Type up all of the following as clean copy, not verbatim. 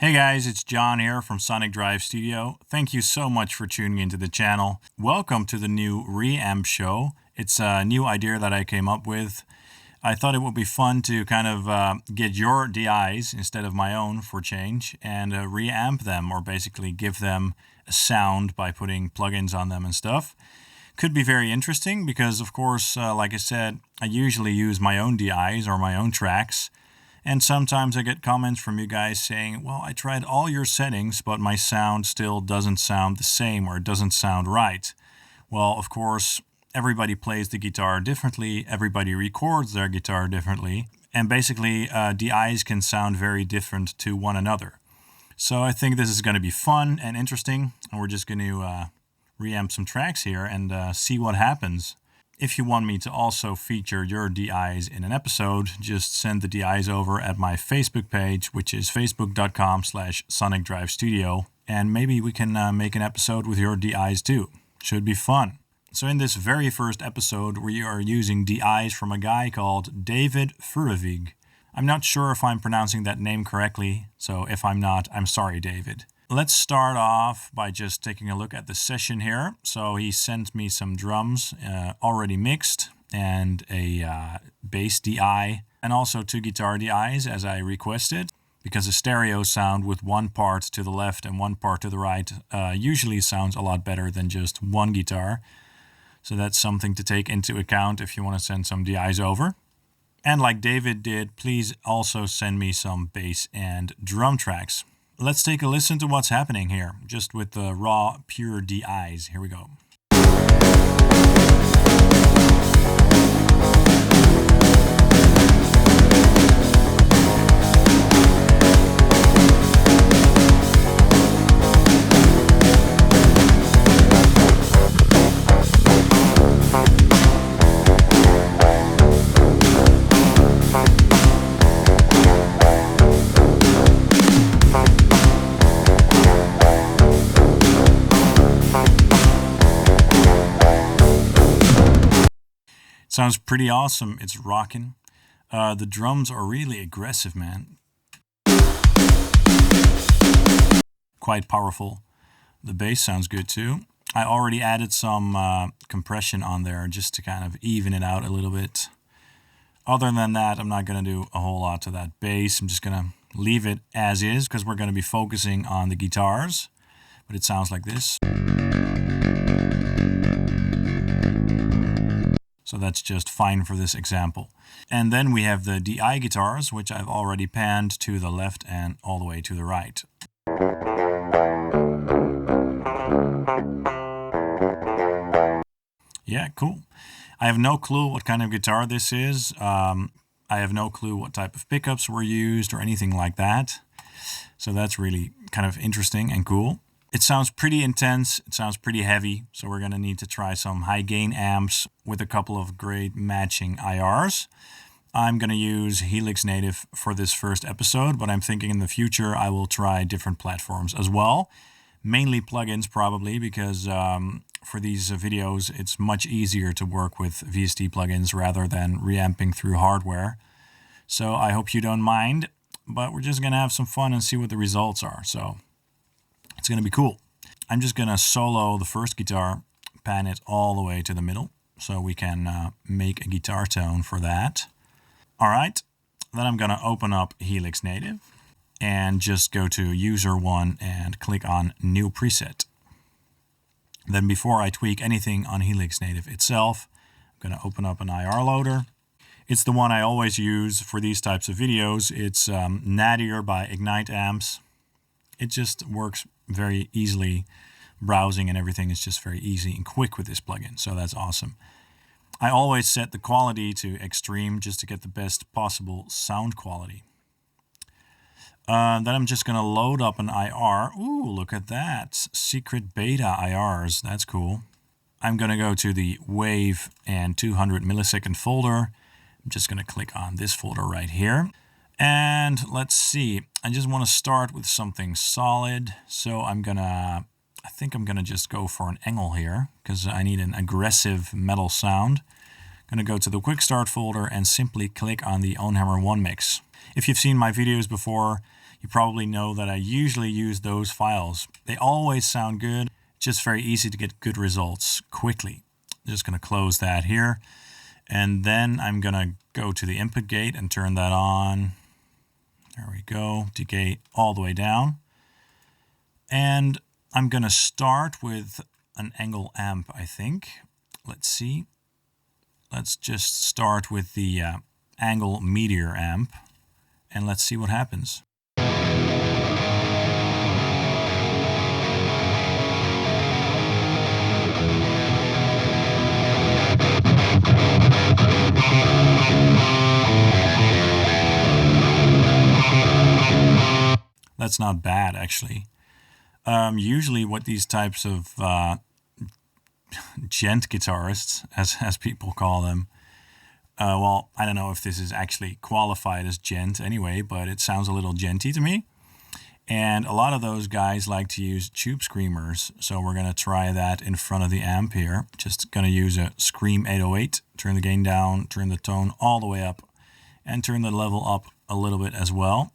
Hey guys, it's John here from Sonic Drive Studio. Thank you so much for tuning into the channel. Welcome to the new Reamp show. It's a new idea that I came up with. I thought it would be fun to kind of get your DIs instead of my own for change and reamp them, or basically give them a sound by putting plugins on them and stuff. Could be very interesting because, of course, like I said, I usually use my own DIs or my own tracks. And sometimes I get comments from you guys saying, well, I tried all your settings, but my sound still doesn't sound the same, or it doesn't sound right. Well, of course, everybody plays the guitar differently. Everybody records their guitar differently. And basically, DIs can sound very different to one another. So I think this is going to be fun and interesting. And we're just going to reamp some tracks here and see what happens. If you want me to also feature your DIs in an episode, just send the DIs over at my Facebook page, which is facebook.com/sonicdrivestudio. And maybe we can make an episode with your DIs too. Should be fun. So in this very first episode, we are using DIs from a guy called David Furrevig. I'm not sure if I'm pronouncing that name correctly, so if I'm not, I'm sorry, David. Let's start off by just taking a look at the session here. So he sent me some drums already mixed and a bass DI and also 2 guitar DIs as I requested, because a stereo sound with one part to the left and one part to the right usually sounds a lot better than just one guitar. So that's something to take into account if you want to send some DIs over. And like David did, please also send me some bass and drum tracks. Let's take a listen to what's happening here, just with the raw, pure DIs. Here we go. Sounds pretty awesome. It's rocking. The drums are really aggressive, man. Quite powerful. The bass sounds good too. I already added some compression on there just to kind of even it out a little bit. Other than that, I'm not going to do a whole lot to that bass. I'm just going to leave it as is because we're going to be focusing on the guitars. But it sounds like this. So that's just fine for this example. And then we have the DI guitars, which I've already panned to the left and all the way to the right. Yeah, cool. I have no clue what kind of guitar this is. I have no clue what type of pickups were used or anything like that. So that's really kind of interesting and cool. It sounds pretty intense, it sounds pretty heavy, so we're going to need to try some high gain amps with a couple of great matching IRs. I'm going to use Helix native for this first episode, but I'm thinking in the future I will try different platforms as well. Mainly plugins probably, because for these videos it's much easier to work with VST plugins rather than reamping through hardware. So I hope you don't mind, but we're just going to have some fun and see what the results are. So it's going to be cool. I'm just going to solo the first guitar, pan it all the way to the middle, so we can make a guitar tone for that. All right, then I'm going to open up Helix Native and just go to User 1 and click on New Preset. Then before I tweak anything on Helix Native itself, I'm going to open up an IR loader. It's the one I always use for these types of videos. It's Nadir by Ignite Amps. It just works very easily. Browsing and everything is just very easy and quick with this plugin, so that's awesome. I always set the quality to extreme just to get the best possible sound quality. Then I'm just going to load up an IR. Ooh, look at that. Secret beta IRs. That's cool. I'm going to go to the wave and 200 millisecond folder. I'm just going to click on this folder right here. And let's see, I just want to start with something solid. So I think I'm gonna just go for an angle here because I need an aggressive metal sound. I'm gonna go to the quick start folder and simply click on the Ownhammer 1 mix. If you've seen my videos before, You probably know that I usually use those files. They always sound good. It's just very easy to get good results quickly. I'm just going to close that here. And then I'm going to go to the input gate and turn that on. There we go. Decay all the way down. And I'm going to start with an angle amp, I think. Let's see. Let's just start with the angle meteor amp. And let's see what happens. That's not bad, actually. Usually what these types of gent guitarists, as people call them, well, I don't know if this is actually qualified as gent anyway, but it sounds a little genty to me. And a lot of those guys like to use tube screamers, so we're going to try that in front of the amp here. Just going to use a Scream 808, turn the gain down, turn the tone all the way up, and turn the level up a little bit as well.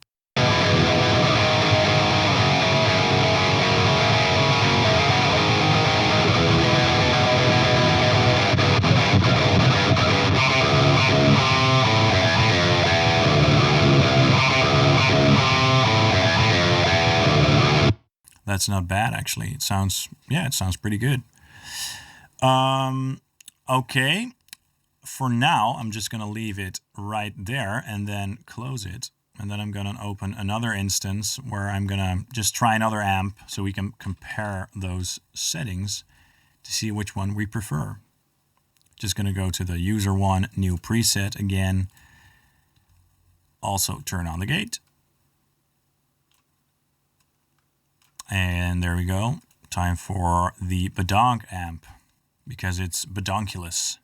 That's not bad, actually. It sounds pretty good. Okay. For now, I'm just going to leave it right there and then close it. And then I'm going to open another instance where I'm going to just try another amp so we can compare those settings to see which one we prefer. Just going to go to the user one, new preset again. Also turn on the gate. And there we go. Time for the Badonk amp, because it's badonkulous.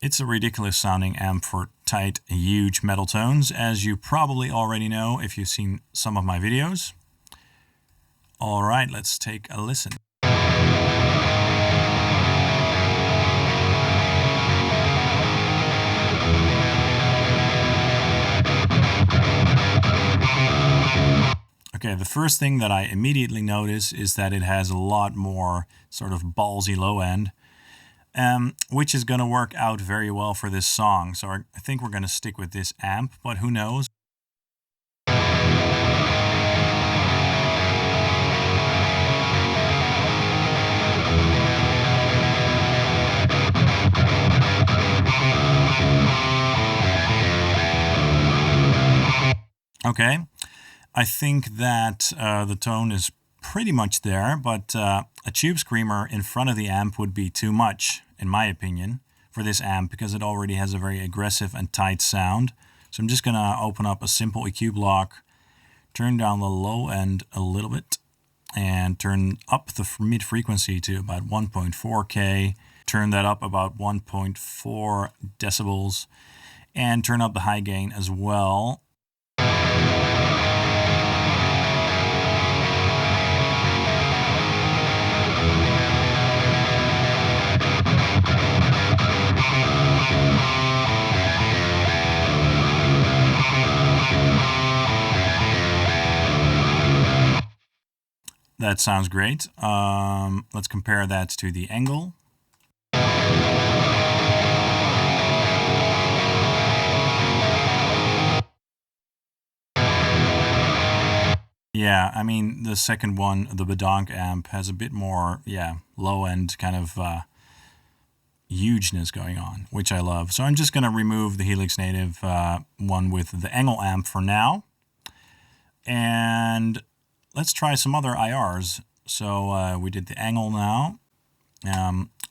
It's a ridiculous sounding amp for tight, huge metal tones, as you probably already know if you've seen some of my videos. All right, let's take a listen. Okay, the first thing that I immediately notice is that it has a lot more sort of ballsy low end, which is going to work out very well for this song. So I think we're going to stick with this amp, but who knows? Okay. I think that the tone is pretty much there, but a tube screamer in front of the amp would be too much, in my opinion, for this amp, because it already has a very aggressive and tight sound. So I'm just going to open up a simple EQ block, turn down the low end a little bit, and turn up the mid frequency to about 1.4K, turn that up about 1.4 decibels, and turn up the high gain as well. That sounds great. Let's compare that to the angle. Yeah, I mean, the second one, the Badonk amp, has a bit more, low end kind of hugeness going on, which I love. So I'm just going to remove the Helix native one with the angle amp for now. And let's try some other IRs. So we did the angle now.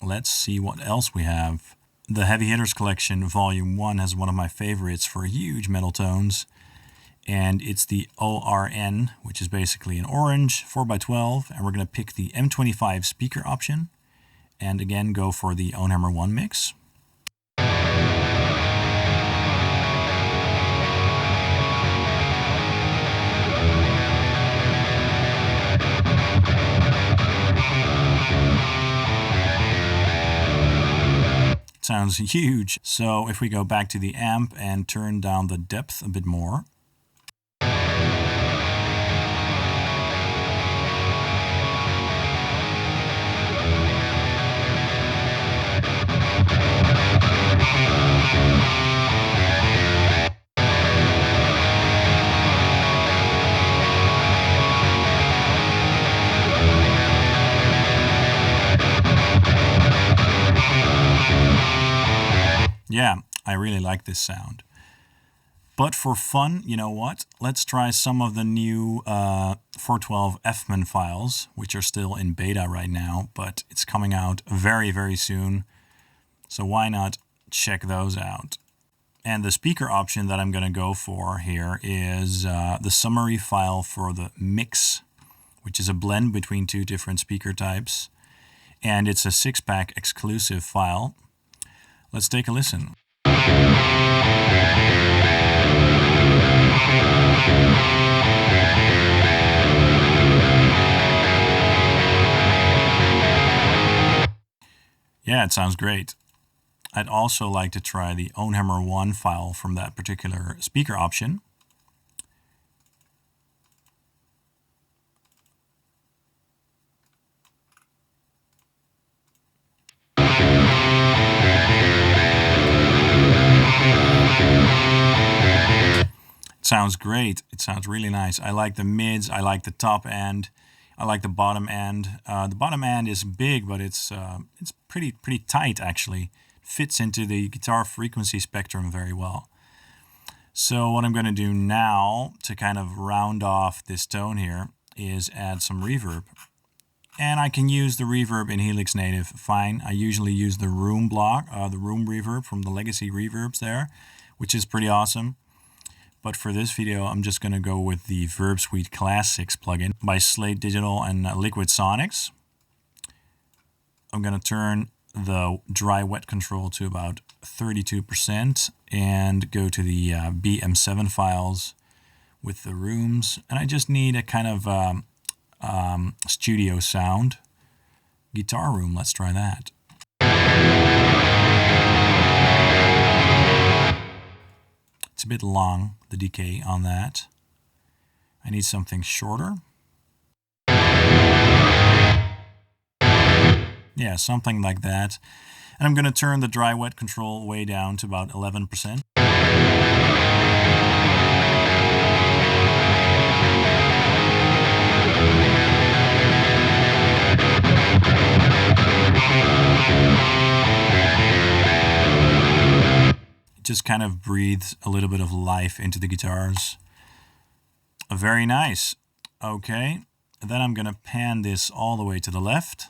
Let's see what else we have. The Heavy Hitters Collection Volume 1 has one of my favorites for huge metal tones. And it's the ORN, which is basically an orange 4x12. And we're going to pick the M25 speaker option. And again, go for the Ownhammer 1 mix. Sounds huge. So if we go back to the amp and turn down the depth a bit more. Yeah, I really like this sound. But for fun, you know what? Let's try some of the new 412 Fman files, which are still in beta right now, but it's coming out very, very soon. So why not check those out? And the speaker option that I'm going to go for here is the summary file for the mix, which is a blend between two different speaker types. And it's a 6-pack exclusive file. Let's take a listen. Yeah, it sounds great. I'd also like to try the Ownhammer 1 file from that particular speaker option. It sounds great. It sounds really nice. I like the mids. I like the top end. I like the bottom end. The bottom end is big, but it's pretty tight actually. Fits into the guitar frequency spectrum very well. So what I'm going to do now to kind of round off this tone here is add some reverb. And I can use the reverb in Helix Native fine. I usually use the room block, the room reverb from the legacy reverbs there, which is pretty awesome. But for this video, I'm just going to go with the Verb Suite Classics plugin by Slate Digital and Liquid Sonics. I'm going to turn the dry wet control to about 32% and go to the BM7 files with the rooms. And I just need a kind of studio sound. Guitar room, let's try that. It's a bit long, the decay on that. I need something shorter. Yeah, something like that. And I'm going to turn the dry wet control way down to about 11%. It just kind of breathes a little bit of life into the guitars. Very nice. Okay, then I'm going to pan this all the way to the left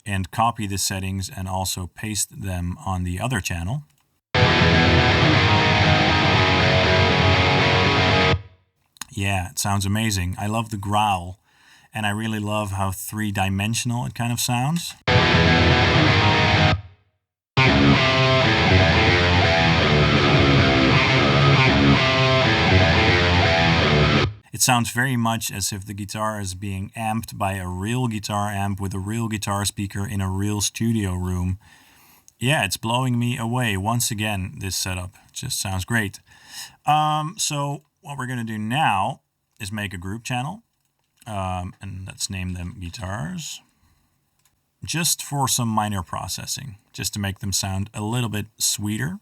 and copy the settings and also paste them on the other channel. Yeah, it sounds amazing. I love the growl, and I really love how three-dimensional it kind of sounds. It sounds very much as if the guitar is being amped by a real guitar amp with a real guitar speaker in a real studio room. Yeah, it's blowing me away once again, this setup. It just sounds great. So what we're going to do now is make a group channel. And let's name them guitars. Just for some minor processing, just to make them sound a little bit sweeter.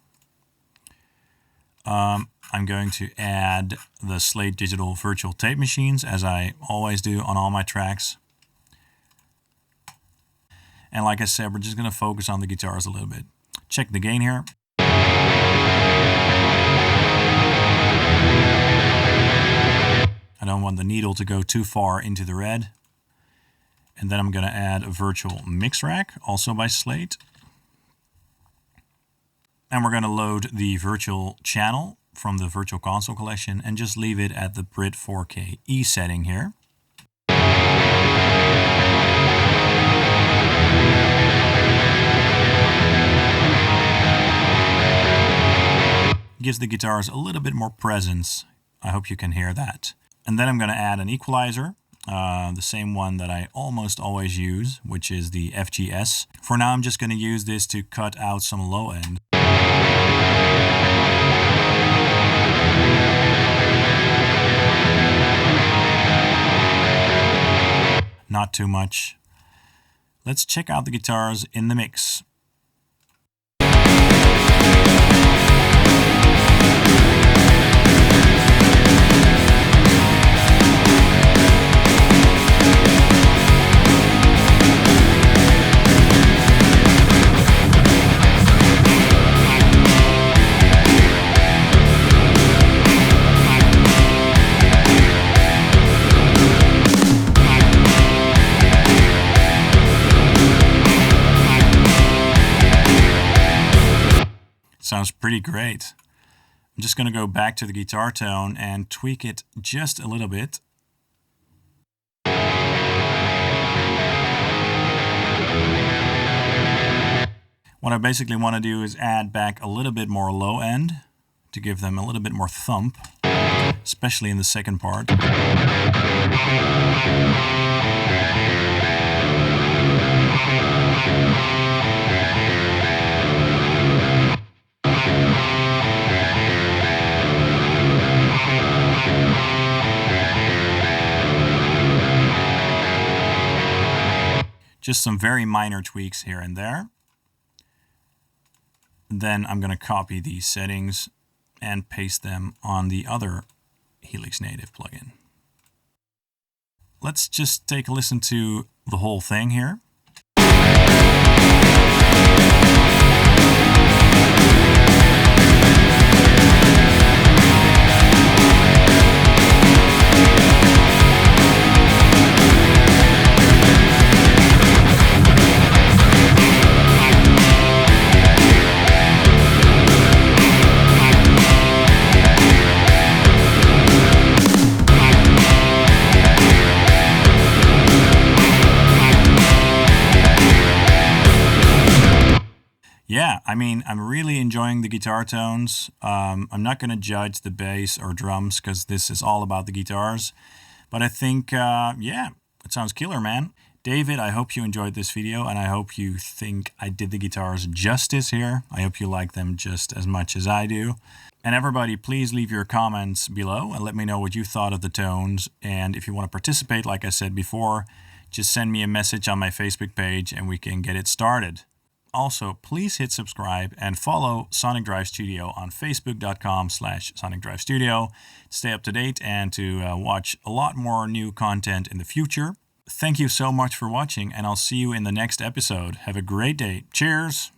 I'm going to add the Slate Digital virtual tape machines, as I always do on all my tracks. And like I said, we're just going to focus on the guitars a little bit. Check the gain here. I don't want the needle to go too far into the red. And then I'm going to add a virtual mix rack, also by Slate. And we're going to load the virtual channel from the Virtual Console collection and just leave it at the Brit 4K E setting here. Gives the guitars a little bit more presence. I hope you can hear that. And then I'm going to add an equalizer, the same one that I almost always use, which is the FGS. For now, I'm just going to use this to cut out some low end. Not too much. Let's check out the guitars in the mix. Sounds pretty great. I'm just going to go back to the guitar tone and tweak it just a little bit. What I basically want to do is add back a little bit more low end to give them a little bit more thump, especially in the second part. Just some very minor tweaks here and there. Then I'm going to copy these settings and paste them on the other Helix native plugin. Let's just take a listen to the whole thing here. Yeah, I mean, I'm really enjoying the guitar tones. I'm not going to judge the bass or drums because this is all about the guitars. But I think, yeah, it sounds killer, man. David, I hope you enjoyed this video and I hope you think I did the guitars justice here. I hope you like them just as much as I do. And everybody, please leave your comments below and let me know what you thought of the tones. And if you want to participate, like I said before, just send me a message on my Facebook page and we can get it started. Also, please hit subscribe and follow Sonic Drive Studio on facebook.com/Sonic Drive Studio to stay up to date and to watch a lot more new content in the future. Thank you so much for watching, and I'll see you in the next episode. Have a great day. Cheers!